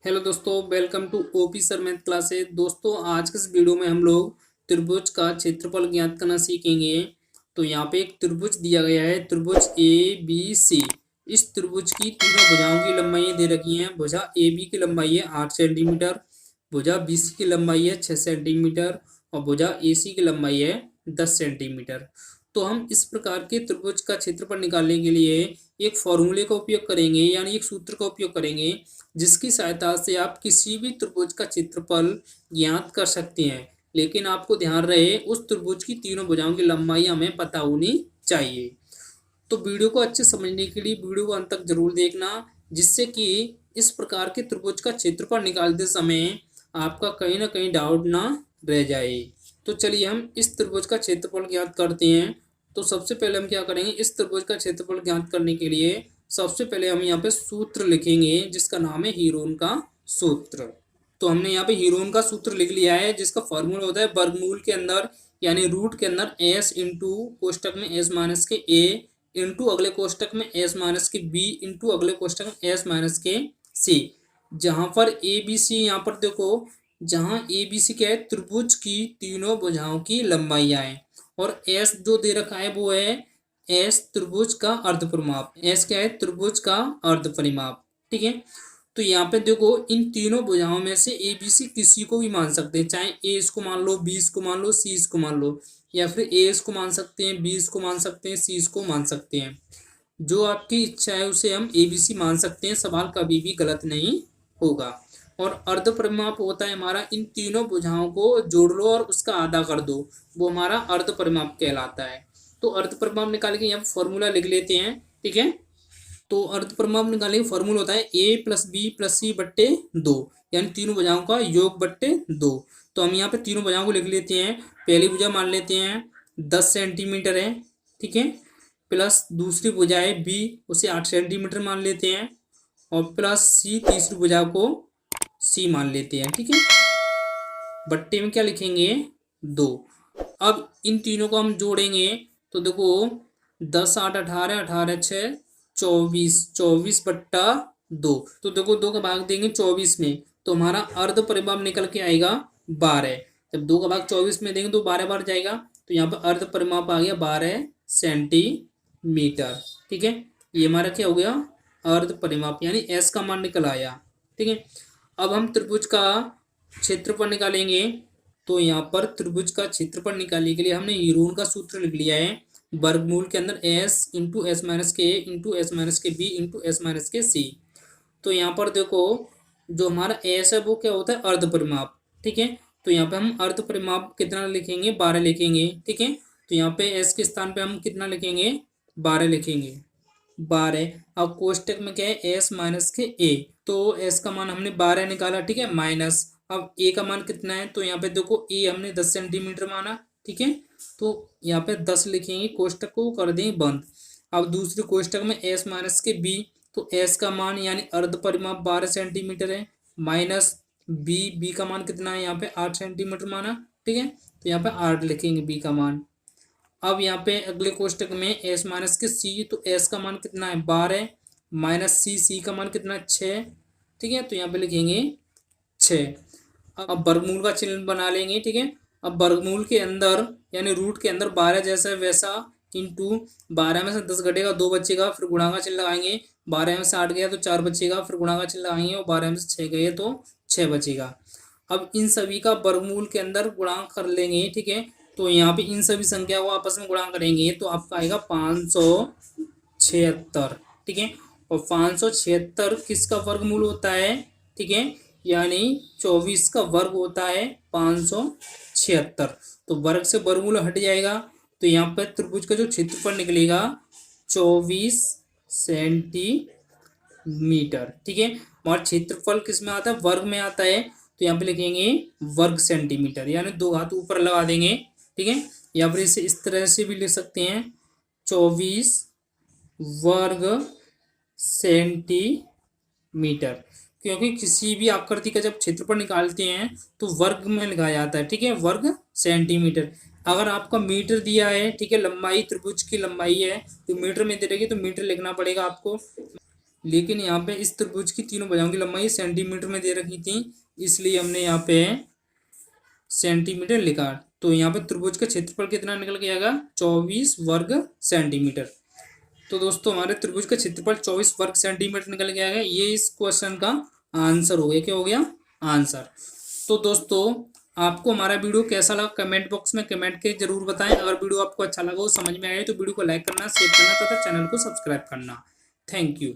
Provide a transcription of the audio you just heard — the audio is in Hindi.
हेलो दोस्तों, welcome to OP sir math classes. दोस्तों, आज के इस वीडियो में हम लोग त्रिभुज का क्षेत्रफल ज्ञात करना सीखेंगे। तो यहाँ पे एक त्रिभुज दिया गया है, त्रिभुज ए बी सी। इस त्रिभुज की तीनों भुजाओं की लंबाई दे रखी हैं। भुजा ए बी की लंबाई है 8 सेंटीमीटर, भुजा बी सी की लंबाई है 6 सेंटीमीटर और भुजा ए सी की लंबाई है 10 सेंटीमीटर। तो हम इस प्रकार के त्रिभुज का क्षेत्रफल निकालने के लिए एक फॉर्मूले का उपयोग करेंगे, यानी एक सूत्र का उपयोग करेंगे, जिसकी सहायता से आप किसी भी त्रिभुज का क्षेत्रफल ज्ञात कर सकते हैं। लेकिन आपको ध्यान रहे, उस त्रिभुज की तीनों भुजाओं की लंबाई हमें पता होनी चाहिए। तो वीडियो को अच्छे समझने के लिए वीडियो को अंत तक जरूर देखना, जिससे कि इस प्रकार के त्रिभुज का क्षेत्रफल निकालते समय आपका कहीं ना कहीं डाउट ना रह जाए। तो चलिए हम इस त्रिभुज का क्षेत्रफल ज्ञात करते हैं। तो सबसे पहले हम क्या करेंगे, इस त्रिभुज का क्षेत्रफल ज्ञात करने के लिए सबसे पहले हम यहाँ पे सूत्र लिखेंगे, जिसका नाम है हीरोन का सूत्र। तो हमने यहाँ पे हीरोन का सूत्र लिख लिया है, जिसका फॉर्मूला होता है वर्गमूल के अंदर यानी रूट के अंदर एस इंटू कोष्टक में एस माइनस के ए इंटू अगले कोष्टक में एस माइनस के बी इंटू अगले कोष्टक में एस माइनस के सी। जहां पर ए बी सी, यहाँ पर देखो, जहां ए बी सी क्या है, त्रिभुज की तीनों भुजाओं की लंबाइयां है। और एस जो दे रखा है वो है एस त्रिभुज का अर्धपरिमाप। एस क्या है, त्रिभुज का अर्धपरिमाप। ठीक है। तो यहाँ पे देखो, इन तीनों भुजाओं में से ए बी सी किसी को भी मान सकते हैं, चाहे ए इसको मान लो, बी इसको मान लो, सी इसको मान लो, या फिर ए इसको मान सकते हैं, बी इसको मान सकते हैं, सी इसको मान सकते हैं। जो आपकी इच्छा है उसे हम ए बी सी मान सकते हैं, सवाल कभी भी गलत नहीं होगा। और अर्धपरिमाप होता है हमारा, इन तीनों भुजाओं को जोड़ लो और उसका आधा कर दो, वो हमारा अर्धपरिमाप कहलाता है। तो अर्धपरिमाप निकाल के यहाँ फॉर्मूला लिख लेते हैं। ठीक है। तो अर्धपरिमाप निकालने का फॉर्मूला होता है ए प्लस बी प्लस सी बट्टे 2, यानी तीनों भुजाओं का योग बट्टे 2। तो हम यहाँ पे तीनों भुजाओं को लिख लेते हैं। पहली भुजा मान लेते हैं 10 सेंटीमीटर है। ठीक है। प्लस दूसरी भुजा है बी, उसे 8 सेंटीमीटर मान लेते हैं। और प्लस सी, तीसरी भुजा को सी मान लेते हैं। ठीक है। बट्टे में क्या लिखेंगे, 2। अब इन तीनों को हम जोड़ेंगे। तो देखो, 10 8 18, 18 6 24, 24 बट्टा 2। तो देखो, 2 का भाग देंगे 24 में, तो हमारा अर्ध परिमाप निकल के आएगा 12। जब 2 का भाग 24 में देंगे तो 12 बार जाएगा, तो यहाँ पर अर्ध परिमाप आ गया 12 सेंटीमीटर। ठीक है। ये हमारा क्या हो गया, अर्ध परिमाप, यानी एस का मान निकल आया। ठीक है। अब हम त्रिभुज का क्षेत्रफल निकालेंगे। तो यहाँ पर त्रिभुज का क्षेत्रफल निकालने के लिए हमने हीरोन का सूत्र लिख लिया है। वर्गमूल के अंदर एस इंटू एस माइनस के ए इंटू एस माइनस के बी इंटू एस माइनस के सी। तो यहाँ पर देखो, जो हमारा एस है वो क्या होता है, अर्धपरिमाप। ठीक है। तो यहाँ पे हम अर्धपरिमाप कितना लिखेंगे, 12 लिखेंगे। ठीक है। तो यहाँ पे एस के स्थान पे हम कितना लिखेंगे, 12 लिखेंगे, 12। अब कोष्टक में क्या है, एस माइनस के ए। तो एस का मान हमने 12 निकाला। ठीक है। माइनस, अब ए का मान कितना है, तो यहाँ पे देखो ए हमने 10 सेंटीमीटर माना। ठीक है। तो यहाँ पे 10 लिखेंगे, कोष्टक को कर देंगे बंद। अब दूसरे कोष्टक में एस माइनस के बी, तो एस का मान यानी अर्ध परिमाप 12 सेंटीमीटर है, माइनस बी का मान कितना है, यहाँ पे 8 सेंटीमीटर माना। ठीक है। तो यहाँ पे 8 लिखेंगे बी का मान। अब यहाँ पे अगले कोष्टक में एस माइनस के सी, तो एस का मान कितना है, 12, माइनस सी का मान कितना है, 6। ठीक है। तो यहाँ पे लिखेंगे 6। अब वर्गमूल का चिन्ह बना लेंगे। ठीक है। अब वर्गमूल के अंदर यानी रूट के अंदर 12 जैसा वैसा इंटू 12 में से 10 घटेगा 2 बचेगा, फिर गुणा का चिन्ह लगाएंगे। 12 में से 8 गया तो 4 बचेगा, फिर गुणा का चिन्ह लगाएंगे, और 12 में से 6 गए तो 6 बचेगा। अब इन सभी का वर्गमूल के अंदर गुणा कर लेंगे। ठीक है। तो यहाँ पे इन सभी संख्या को आपस में गुणा करेंगे, तो आपका आएगा 576। ठीक है। और 576 किसका वर्गमूल होता है, ठीक है, यानी 24 का वर्ग होता है 576। तो वर्ग से वर्गमूल हट जाएगा, तो यहाँ पर त्रिभुज का जो क्षेत्रफल निकलेगा 24 सेंटीमीटर। ठीक है। और क्षेत्रफल किस में आता है, वर्ग में आता है। तो यहाँ पे लिखेंगे वर्ग सेंटीमीटर, यानी 2 हाथ ऊपर लगा देंगे। ठीक है। या फिर इसे इस तरह से भी लिख सकते हैं, 24 वर्ग सेंटीमीटर, क्योंकि किसी भी आकृति का जब क्षेत्रफल निकालते हैं तो वर्ग में लिखा जाता है। ठीक है। वर्ग सेंटीमीटर। अगर आपका मीटर दिया है, ठीक है, लंबाई त्रिभुज की लंबाई है तो मीटर में दे रहेगी, तो मीटर लिखना पड़ेगा आपको। लेकिन यहाँ पे इस त्रिभुज की तीनों भुजाओं की लंबाई सेंटीमीटर में दे रखी थी, इसलिए हमने यहाँ पे सेंटीमीटर लिखा। तो यहाँ पे त्रिभुज का क्षेत्रफल कितना निकल के आएगा, 24 वर्ग सेंटीमीटर। तो दोस्तों हमारे त्रिभुज का क्षेत्रफल 24 वर्ग सेंटीमीटर निकल के आएगा। ये इस क्वेश्चन का आंसर हो गया। क्या हो गया, आंसर। तो दोस्तों आपको हमारा वीडियो कैसा लगा कमेंट बॉक्स में कमेंट के जरूर बताएं। अगर वीडियो आपको अच्छा लगा हो, समझ में आए, तो वीडियो को लाइक करना, शेयर करना तथा चैनल को सब्सक्राइब करना। Thank you.